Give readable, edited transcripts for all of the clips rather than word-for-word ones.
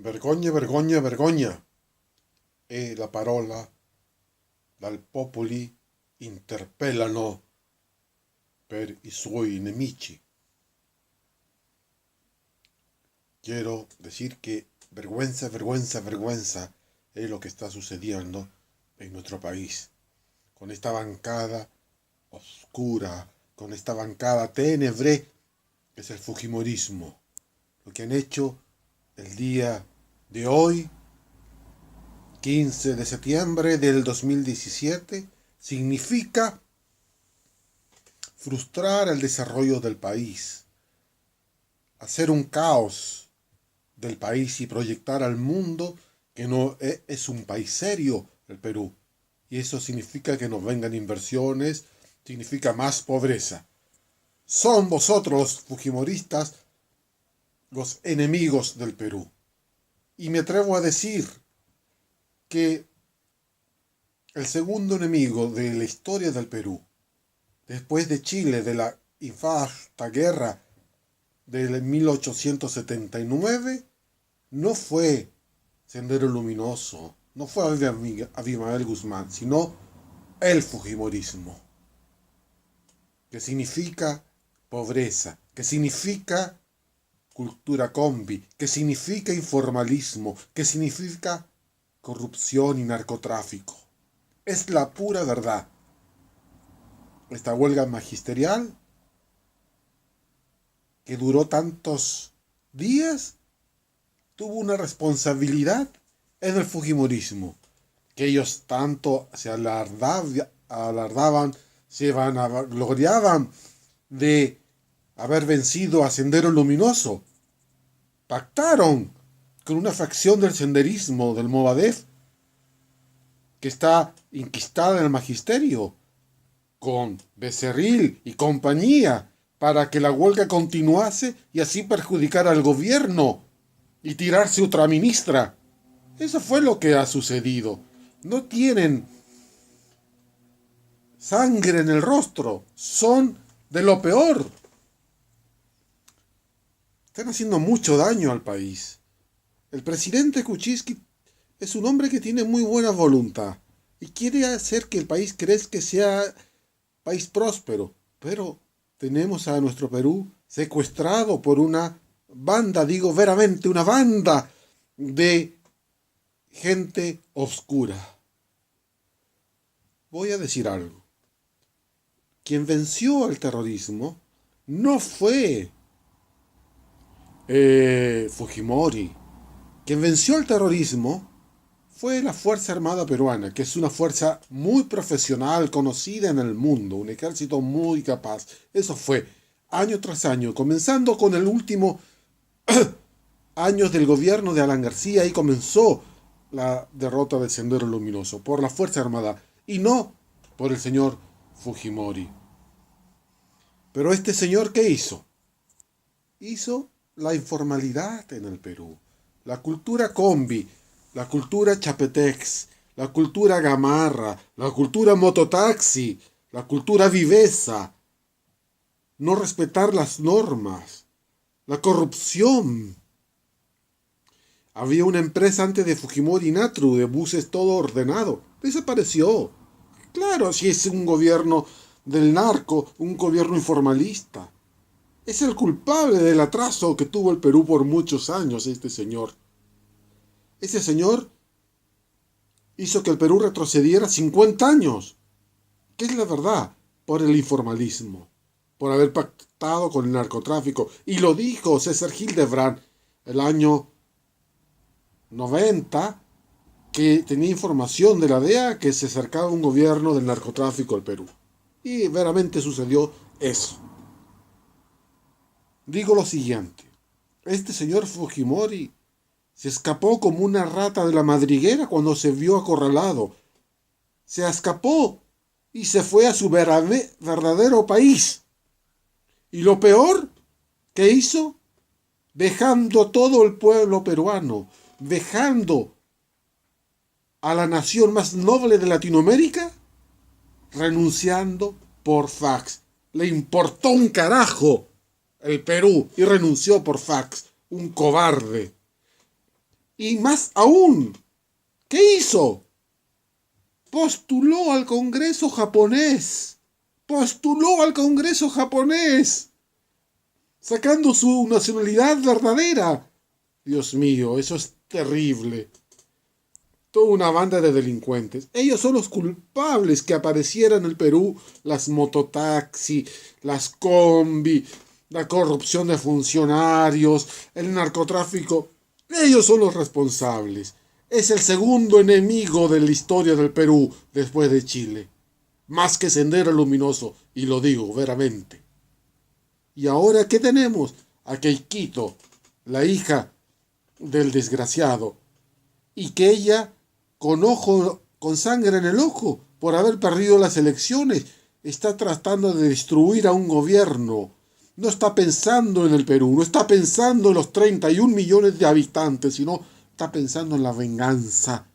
Vergogna, vergogna, vergogna è la parola dal popoli interpellano per i suoi nemici. Quiero decir que vergüenza, vergüenza, vergüenza es lo que está sucediendo en nuestro país. Con esta bancada oscura, con esta bancada tenebre, que es el fujimorismo. Lo que han hecho el día de hoy, 15 de septiembre del 2017, significa frustrar el desarrollo del país, hacer un caos del país y proyectar al mundo que no es un país serio el Perú. Y eso significa que no vengan inversiones, significa más pobreza. Son vosotros, los fujimoristas, los enemigos del Perú. Y me atrevo a decir que el segundo enemigo de la historia del Perú, después de Chile, de la infausta guerra del 1879, no fue Sendero Luminoso, no fue Abimael Guzmán, sino el fujimorismo, que significa pobreza, que significa cultura combi, que significa informalismo, que significa corrupción y narcotráfico. Es la pura verdad. Esta huelga magisterial, que duró tantos días, tuvo una responsabilidad en el fujimorismo, que ellos tanto se alardaban, se vanagloriaban de haber vencido a Sendero Luminoso. Pactaron con una facción del senderismo, del Movadef, que está inquistada en el magisterio, con Becerril y compañía, para que la huelga continuase y así perjudicar al gobierno y tirarse otra ministra. Eso fue lo que ha sucedido. No tienen sangre en el rostro, son de lo peor. Están haciendo mucho daño al país. El presidente Kuczynski es un hombre que tiene muy buena voluntad y quiere hacer que el país crezca, que sea país próspero, pero tenemos a nuestro Perú secuestrado por una banda, digo veramente, una banda de gente oscura. Voy a decir algo. Quien venció al terrorismo no fue Fujimori. Quien venció al terrorismo fue la Fuerza Armada Peruana, que es una fuerza muy profesional, conocida en el mundo, un ejército muy capaz. Eso fue año tras año, comenzando con el último años del gobierno de Alan García, y comenzó la derrota del Sendero Luminoso por la Fuerza Armada y no por el señor Fujimori. Pero este señor, ¿qué hizo? Hizo la informalidad en el Perú, la cultura combi, la cultura chapetex, la cultura gamarra, la cultura mototaxi, la cultura viveza, no respetar las normas, la corrupción. Había una empresa antes de Fujimori, Natru, de buses todo ordenado. Desapareció. Claro, si es un gobierno del narco, un gobierno informalista. Es el culpable del atraso que tuvo el Perú por muchos años, este señor. Ese señor hizo que el Perú retrocediera 50 años. ¿Qué es la verdad? Por el informalismo, por haber pactado con el narcotráfico. Y lo dijo César Hildebrand el año 90, que tenía información de la DEA que se acercaba un gobierno del narcotráfico al Perú. Y veramente sucedió eso. Digo lo siguiente. Este señor Fujimori se escapó como una rata de la madriguera cuando se vio acorralado. Se escapó y se fue a su verdadero país. Y lo peor que hizo, dejando a todo el pueblo peruano, dejando a la nación más noble de Latinoamérica, renunciando por fax. Le importó un carajo el Perú y renunció por fax. Un cobarde. Y más aún, ¿qué hizo? Postuló al Congreso japonés. Postuló al Congreso japonés, sacando su nacionalidad verdadera. Dios mío, eso es terrible. Toda una banda de delincuentes. Ellos son los culpables que aparecieran en el Perú las mototaxi, las combi, la corrupción de funcionarios, el narcotráfico. Ellos son los responsables. Es el segundo enemigo de la historia del Perú después de Chile. Más que Sendero Luminoso, y lo digo veramente. ¿Y ahora qué tenemos? A Keikito, la hija del desgraciado, y que ella, con sangre en el ojo, por haber perdido las elecciones, está tratando de destruir a un gobierno. No está pensando en el Perú, no está pensando en los 31 millones de habitantes, sino está pensando en la venganza,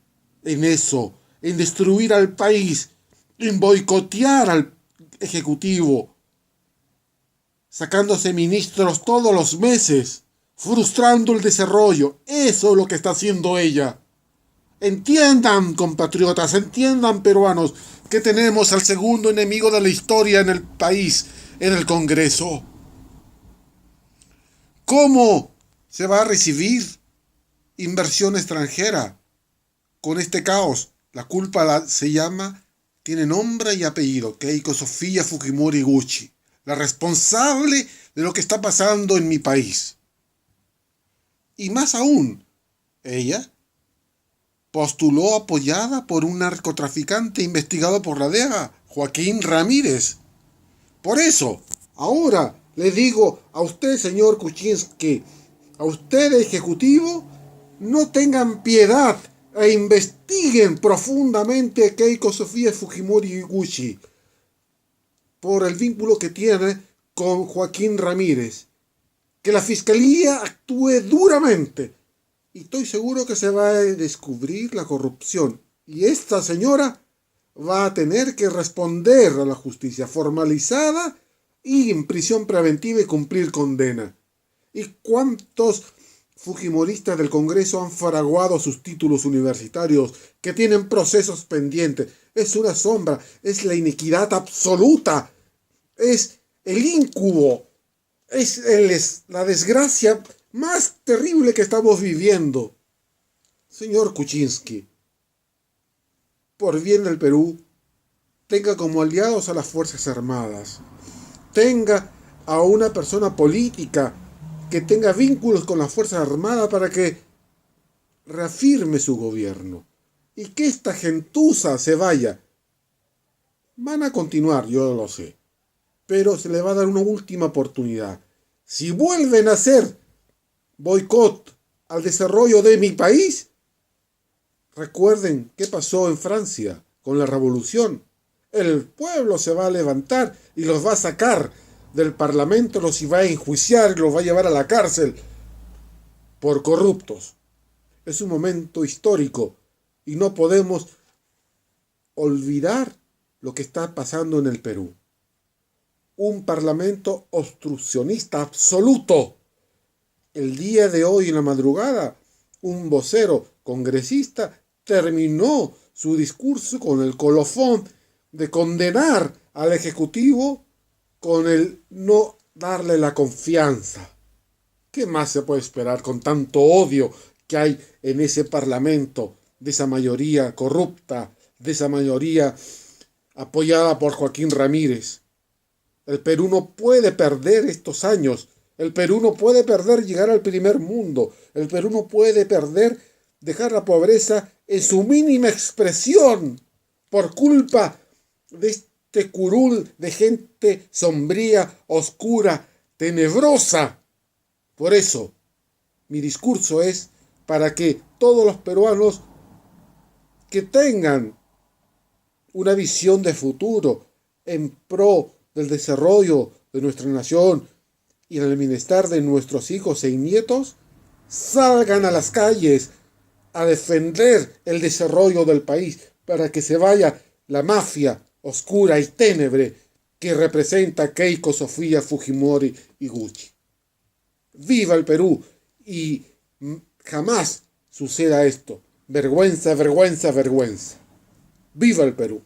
en eso, en destruir al país, en boicotear al Ejecutivo, sacándose ministros todos los meses, frustrando el desarrollo. Eso es lo que está haciendo ella. Entiendan, compatriotas, entiendan, peruanos, que tenemos al segundo enemigo de la historia en el país, en el Congreso. ¿Cómo se va a recibir inversión extranjera con este caos? La culpa tiene nombre y apellido: Keiko Sofía Fujimori Gucci, la responsable de lo que está pasando en mi país. Y más aún, ella postuló apoyada por un narcotraficante investigado por la DEA, Joaquín Ramírez. Por eso, ahora le digo a usted, señor Kuczynski, a usted, ejecutivo, no tengan piedad e investiguen profundamente a Keiko Sofía Fujimori Gucci por el vínculo que tiene con Joaquín Ramírez. Que la fiscalía actúe duramente. Y estoy seguro que se va a descubrir la corrupción. Y esta señora va a tener que responder a la justicia formalizada y en prisión preventiva y cumplir condena. ¿Y cuántos fujimoristas del Congreso han fraguado sus títulos universitarios que tienen procesos pendientes? Es una sombra, es la iniquidad absoluta, es el incubo, es la desgracia más terrible que estamos viviendo. Señor Kuczynski, por bien del Perú, tenga como aliados a las Fuerzas Armadas, tenga a una persona política que tenga vínculos con las Fuerzas Armadas para que reafirme su gobierno y que esta gentuza se vaya. Van a continuar, yo lo sé, pero se le va a dar una última oportunidad. Si vuelven a hacer boicot al desarrollo de mi país, recuerden qué pasó en Francia con la revolución. El pueblo se va a levantar y los va a sacar del parlamento, los va a enjuiciar y los va a llevar a la cárcel por corruptos. Es un momento histórico y no podemos olvidar lo que está pasando en el Perú. Un parlamento obstruccionista absoluto. El día de hoy, en la madrugada, un vocero congresista terminó su discurso con el colofón de condenar al Ejecutivo con el no darle la confianza. ¿Qué más se puede esperar con tanto odio que hay en ese parlamento, de esa mayoría corrupta, de esa mayoría apoyada por Joaquín Ramírez? El Perú no puede perder estos años. El Perú no puede perder llegar al primer mundo. El Perú no puede perder dejar la pobreza en su mínima expresión por culpa de este curul de gente sombría, oscura, tenebrosa. Por eso, mi discurso es para que todos los peruanos que tengan una visión de futuro en pro del desarrollo de nuestra nación y en el bienestar de nuestros hijos y nietos, salgan a las calles a defender el desarrollo del país para que se vaya la mafia oscura y ténebre que representa Keiko Sofía Fujimori y Gucci. ¡Viva el Perú! Y jamás suceda esto. Vergüenza, vergüenza, vergüenza. ¡Viva el Perú!